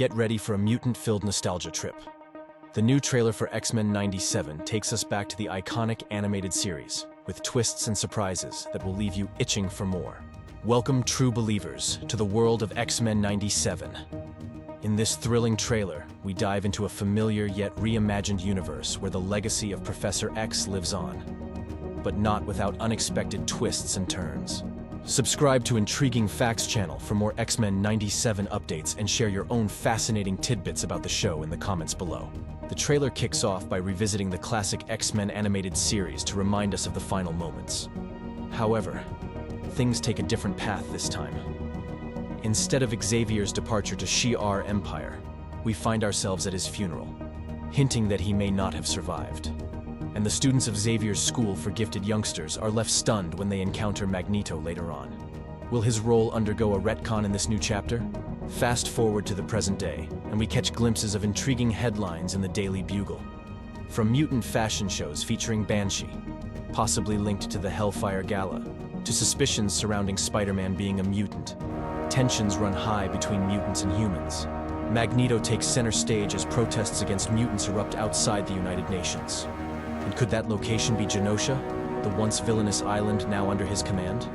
Get ready for a mutant-filled nostalgia trip. The new trailer for X-Men '97 takes us back to the iconic animated series, with twists and surprises that will leave you itching for more. Welcome, true believers, to the world of X-Men '97. In this thrilling trailer, we dive into a familiar yet reimagined universe where the legacy of Professor X lives on, but not without unexpected twists and turns. Subscribe to Intriguing Facts channel for more X-Men '97 updates and share your own fascinating tidbits about the show in the comments below. The trailer kicks off by revisiting the classic X-Men animated series to remind us of the final moments. However, things take a different path this time. Instead of Xavier's departure to Shi'ar Empire, we find ourselves at his funeral, hinting that he may not have survived. And the students of Xavier's school for gifted youngsters are left stunned when they encounter Magneto later on. Will his role undergo a retcon in this new chapter? Fast forward to the present day, and we catch glimpses of intriguing headlines in the Daily Bugle. From mutant fashion shows featuring Banshee, possibly linked to the Hellfire Gala, to suspicions surrounding Spider-Man being a mutant, tensions run high between mutants and humans. Magneto takes center stage as protests against mutants erupt outside the United Nations. And could that location be Genosha, the once villainous island now under his command?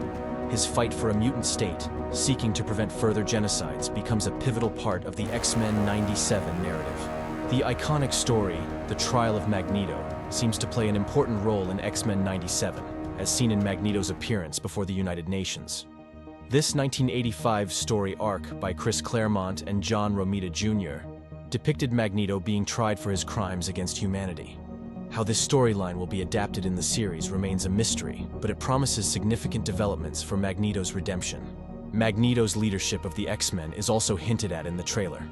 His fight for a mutant state, seeking to prevent further genocides, becomes a pivotal part of the X-Men '97 narrative. The iconic story, The Trial of Magneto, seems to play an important role in X-Men '97, as seen in Magneto's appearance before the United Nations. This 1985 story arc by Chris Claremont and John Romita Jr. depicted Magneto being tried for his crimes against humanity. How this storyline will be adapted in the series remains a mystery, but it promises significant developments for Magneto's redemption. Magneto's leadership of the X-Men is also hinted at in the trailer.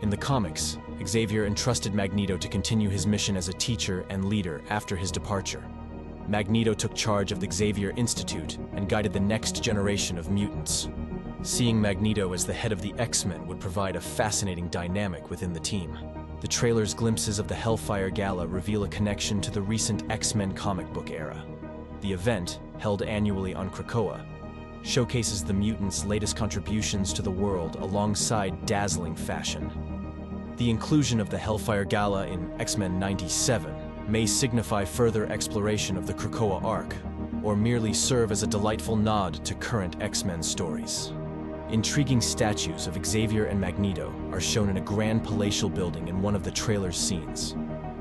In the comics, Xavier entrusted Magneto to continue his mission as a teacher and leader after his departure. Magneto took charge of the Xavier Institute and guided the next generation of mutants. Seeing Magneto as the head of the X-Men would provide a fascinating dynamic within the team. The trailer's glimpses of the Hellfire Gala reveal a connection to the recent X-Men comic book era. The event, held annually on Krakoa, showcases the mutants' latest contributions to the world alongside dazzling fashion. The inclusion of the Hellfire Gala in X-Men '97 may signify further exploration of the Krakoa arc, or merely serve as a delightful nod to current X-Men stories. Intriguing statues of Xavier and Magneto are shown in a grand palatial building in one of the trailer's scenes.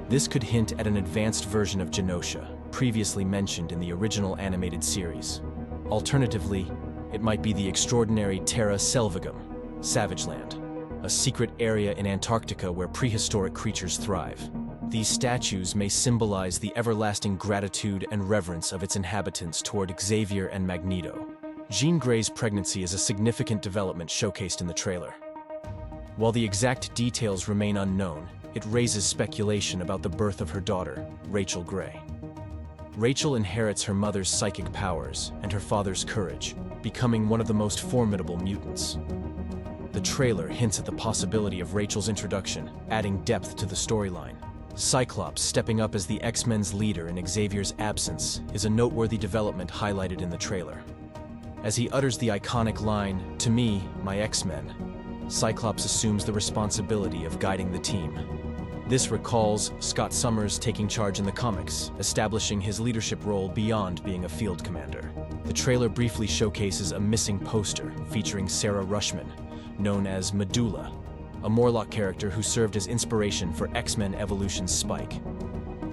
This could hint at an advanced version of Genosha, previously mentioned in the original animated series. Alternatively, it might be the extraordinary Terra Selvagum, Savage Land, a secret area in Antarctica where prehistoric creatures thrive. These statues may symbolize the everlasting gratitude and reverence of its inhabitants toward Xavier and Magneto. Jean Grey's pregnancy is a significant development showcased in the trailer. While the exact details remain unknown, it raises speculation about the birth of her daughter, Rachel Grey. Rachel inherits her mother's psychic powers and her father's courage, becoming one of the most formidable mutants. The trailer hints at the possibility of Rachel's introduction, adding depth to the storyline. Cyclops stepping up as the X-Men's leader in Xavier's absence is a noteworthy development highlighted in the trailer. As he utters the iconic line, "To me, my X-Men," Cyclops assumes the responsibility of guiding the team. This recalls Scott Summers taking charge in the comics, establishing his leadership role beyond being a field commander. The trailer briefly showcases a missing poster featuring Sarah Rushman, known as Medulla, a Morlock character who served as inspiration for X-Men Evolution's Spike.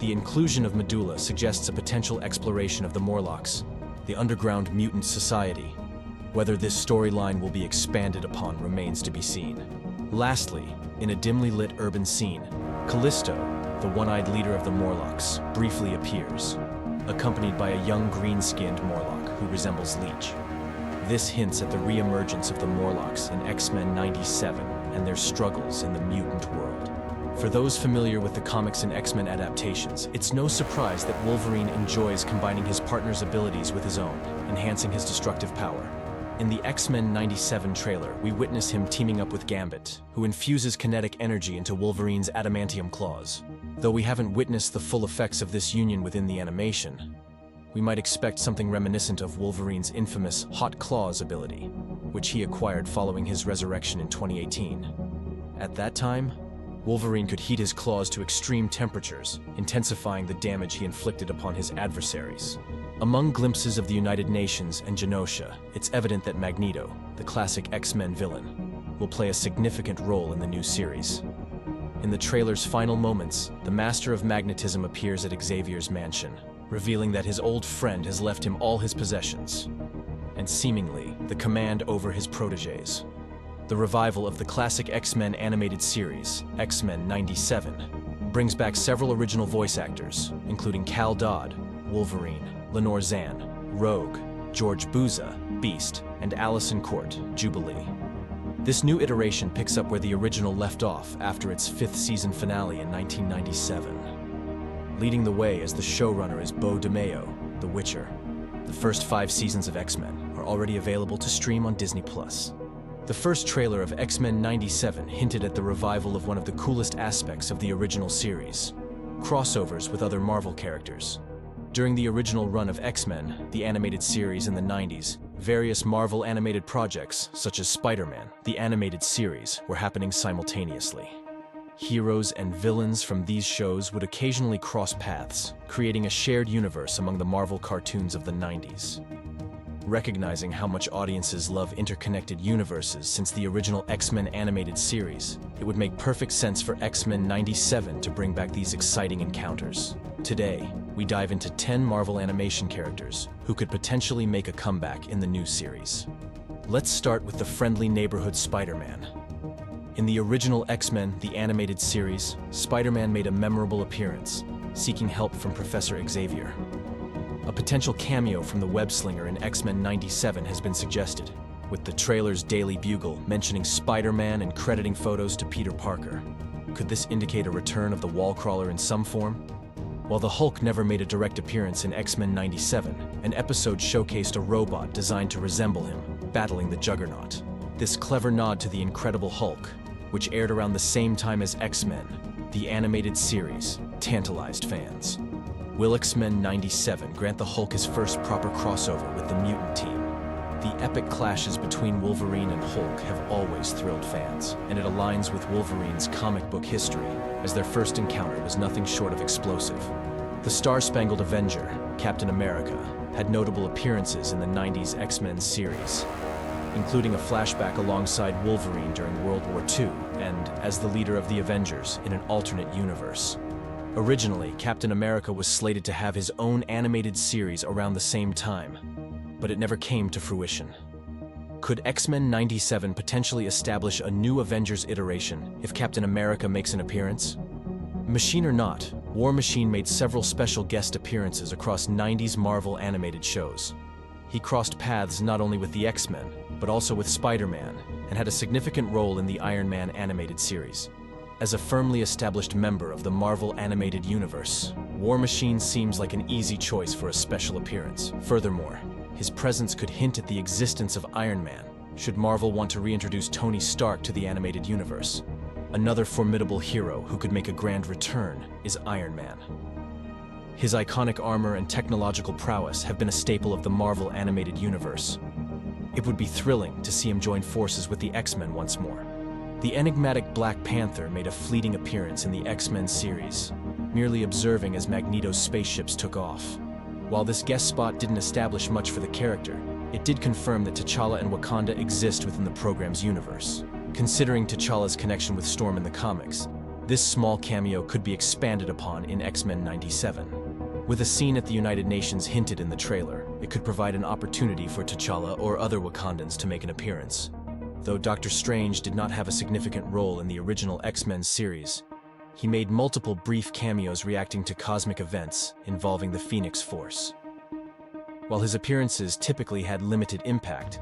The inclusion of Medulla suggests a potential exploration of the Morlocks, the underground mutant society. Whether this storyline will be expanded upon remains to be seen. Lastly, in a dimly lit urban scene, Callisto, the one-eyed leader of the Morlocks, briefly appears, accompanied by a young green-skinned Morlock who resembles Leech. This hints at the re-emergence of the Morlocks in X-Men '97 and their struggles in the mutant world. For those familiar with the comics and X-Men adaptations, it's no surprise that Wolverine enjoys combining his partner's abilities with his own, enhancing his destructive power. In the X-Men '97 trailer, we witness him teaming up with Gambit, who infuses kinetic energy into Wolverine's adamantium claws. Though we haven't witnessed the full effects of this union within the animation, we might expect something reminiscent of Wolverine's infamous Hot Claws ability, which he acquired following his resurrection in 2018. At that time, Wolverine could heat his claws to extreme temperatures, intensifying the damage he inflicted upon his adversaries. Among glimpses of the United Nations and Genosha, it's evident that Magneto, the classic X-Men villain, will play a significant role in the new series. In the trailer's final moments, the Master of Magnetism appears at Xavier's mansion, revealing that his old friend has left him all his possessions, and seemingly the command over his protégés. The revival of the classic X-Men animated series, X-Men 97, brings back several original voice actors, including Cal Dodd, Wolverine, Lenore Zann, Rogue, George Buza, Beast, and Allison Court, Jubilee. This new iteration picks up where the original left off after its 5th season finale in 1997. Leading the way as the showrunner is Beau DeMayo, The Witcher. The first 5 seasons of X-Men are already available to stream on Disney+. The first trailer of X-Men 97 hinted at the revival of one of the coolest aspects of the original series: crossovers with other Marvel characters. During the original run of X-Men, the animated series in the 90s, various Marvel animated projects, such as Spider-Man, the animated series, were happening simultaneously. Heroes and villains from these shows would occasionally cross paths, creating a shared universe among the Marvel cartoons of the 90s. Recognizing how much audiences love interconnected universes since the original X-Men animated series, it would make perfect sense for X-Men 97 to bring back these exciting encounters. Today, we dive into 10 Marvel animation characters who could potentially make a comeback in the new series. Let's start with the friendly neighborhood Spider-Man. In the original X-Men, the animated series, Spider-Man made a memorable appearance, seeking help from Professor Xavier. A potential cameo from the web-slinger in X-Men 97 has been suggested, with the trailer's Daily Bugle mentioning Spider-Man and crediting photos to Peter Parker. Could this indicate a return of the wall-crawler in some form? While the Hulk never made a direct appearance in X-Men 97, an episode showcased a robot designed to resemble him, battling the Juggernaut. This clever nod to the Incredible Hulk, which aired around the same time as X-Men, the animated series, tantalized fans. Will X-Men 97 grant the Hulk his first proper crossover with the mutant team? The epic clashes between Wolverine and Hulk have always thrilled fans, and it aligns with Wolverine's comic book history, as their first encounter was nothing short of explosive. The Star-Spangled Avenger, Captain America, had notable appearances in the 90s X-Men series, including a flashback alongside Wolverine during World War II and as the leader of the Avengers in an alternate universe. Originally, Captain America was slated to have his own animated series around the same time, but it never came to fruition. Could X-Men 97 potentially establish a new Avengers iteration if Captain America makes an appearance? Machine or not, War Machine made several special guest appearances across 90s Marvel animated shows. He crossed paths not only with the X-Men, but also with Spider-Man, and had a significant role in the Iron Man animated series. As a firmly established member of the Marvel Animated Universe, War Machine seems like an easy choice for a special appearance. Furthermore, his presence could hint at the existence of Iron Man, should Marvel want to reintroduce Tony Stark to the animated universe. Another formidable hero who could make a grand return is Iron Man. His iconic armor and technological prowess have been a staple of the Marvel Animated Universe. It would be thrilling to see him join forces with the X-Men once more. The enigmatic Black Panther made a fleeting appearance in the X-Men series, merely observing as Magneto's spaceships took off. While this guest spot didn't establish much for the character, it did confirm that T'Challa and Wakanda exist within the program's universe. Considering T'Challa's connection with Storm in the comics, this small cameo could be expanded upon in X-Men 97. With a scene at the United Nations hinted in the trailer, it could provide an opportunity for T'Challa or other Wakandans to make an appearance. Though Doctor Strange did not have a significant role in the original X-Men series, he made multiple brief cameos reacting to cosmic events involving the Phoenix Force. While his appearances typically had limited impact,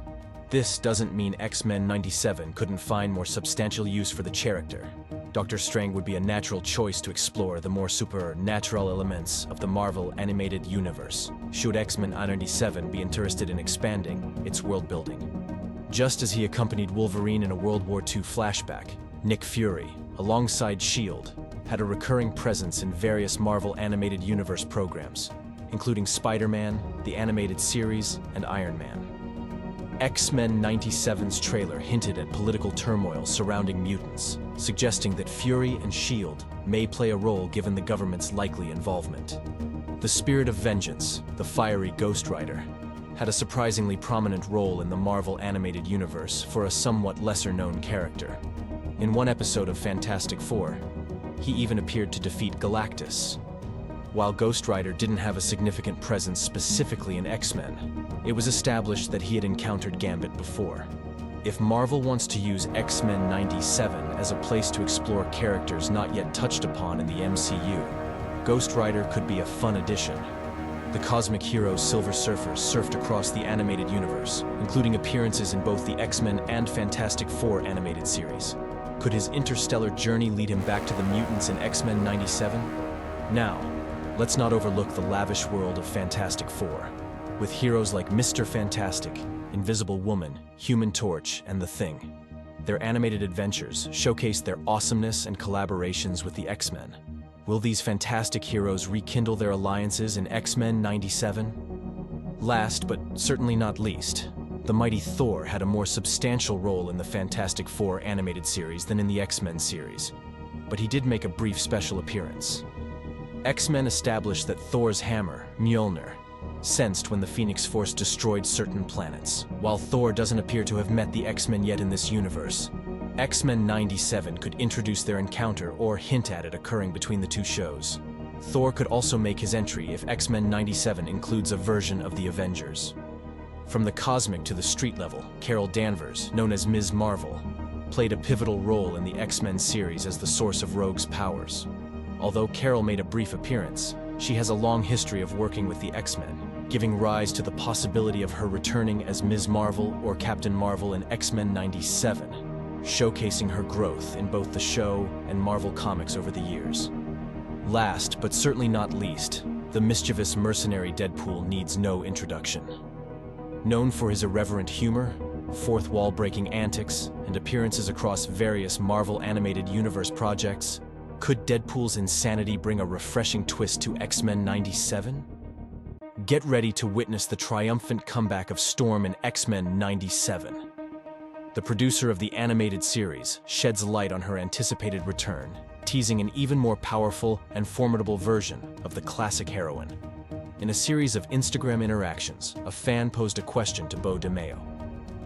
this doesn't mean X-Men 97 couldn't find more substantial use for the character. Doctor Strange would be a natural choice to explore the more supernatural elements of the Marvel Animated Universe, should X-Men 97 be interested in expanding its world-building. Just as he accompanied Wolverine in a World War II flashback, Nick Fury, alongside S.H.I.E.L.D., had a recurring presence in various Marvel Animated Universe programs, including Spider-Man, the animated series, and Iron Man. X-Men 97's trailer hinted at political turmoil surrounding mutants, suggesting that Fury and S.H.I.E.L.D. may play a role given the government's likely involvement. The Spirit of Vengeance, the fiery Ghost Rider, had a surprisingly prominent role in the Marvel animated universe for a somewhat lesser-known character. In one episode of Fantastic Four, he even appeared to defeat Galactus. While Ghost Rider didn't have a significant presence specifically in X-Men, it was established that he had encountered Gambit before. If Marvel wants to use X-Men 97 as a place to explore characters not yet touched upon in the MCU, Ghost Rider could be a fun addition. The cosmic hero Silver Surfer surfed across the animated universe, including appearances in both the X-Men and Fantastic Four animated series. Could his interstellar journey lead him back to the mutants in X-Men 97? Now, let's not overlook the lavish world of Fantastic Four. With heroes like Mr. Fantastic, Invisible Woman, Human Torch, and The Thing. Their animated adventures showcase their awesomeness and collaborations with the X-Men. Will these fantastic heroes rekindle their alliances in X-Men 97? Last, but certainly not least, the mighty Thor had a more substantial role in the Fantastic Four animated series than in the X-Men series, but he did make a brief special appearance. X-Men established that Thor's hammer, Mjolnir, sensed when the Phoenix Force destroyed certain planets. While Thor doesn't appear to have met the X-Men yet in this universe, X-Men 97 could introduce their encounter or hint at it occurring between the two shows. Thor could also make his entry if X-Men 97 includes a version of the Avengers. From the cosmic to the street level, Carol Danvers, known as Ms. Marvel, played a pivotal role in the X-Men series as the source of Rogue's powers. Although Carol made a brief appearance, she has a long history of working with the X-Men, giving rise to the possibility of her returning as Ms. Marvel or Captain Marvel in X-Men 97, showcasing her growth in both the show and Marvel Comics over the years. Last, but certainly not least, the mischievous mercenary Deadpool needs no introduction. Known for his irreverent humor, fourth wall-breaking antics, and appearances across various Marvel Animated Universe projects, could Deadpool's insanity bring a refreshing twist to X-Men 97? Get ready to witness the triumphant comeback of Storm in X-Men 97. The producer of the animated series sheds light on her anticipated return, teasing an even more powerful and formidable version of the classic heroine. In a series of Instagram interactions, a fan posed a question to Beau DeMayo,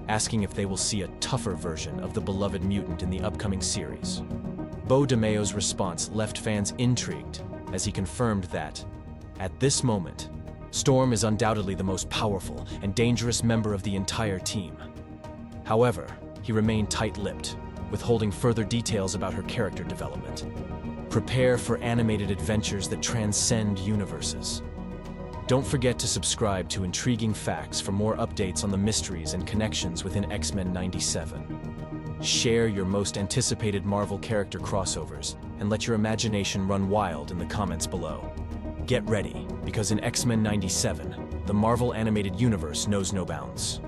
asking if they will see a tougher version of the beloved mutant in the upcoming series. Beau DeMayo's response left fans intrigued as he confirmed that, at this moment, Storm is undoubtedly the most powerful and dangerous member of the entire team. However, he remained tight-lipped, withholding further details about her character development. Prepare for animated adventures that transcend universes. Don't forget to subscribe to Intriguing Facts for more updates on the mysteries and connections within X-Men 97. Share your most anticipated Marvel character crossovers and let your imagination run wild in the comments below. Get ready, because in X-Men 97, the Marvel Animated Universe knows no bounds.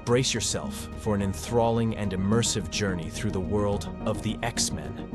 Brace yourself for an enthralling and immersive journey through the world of the X-Men.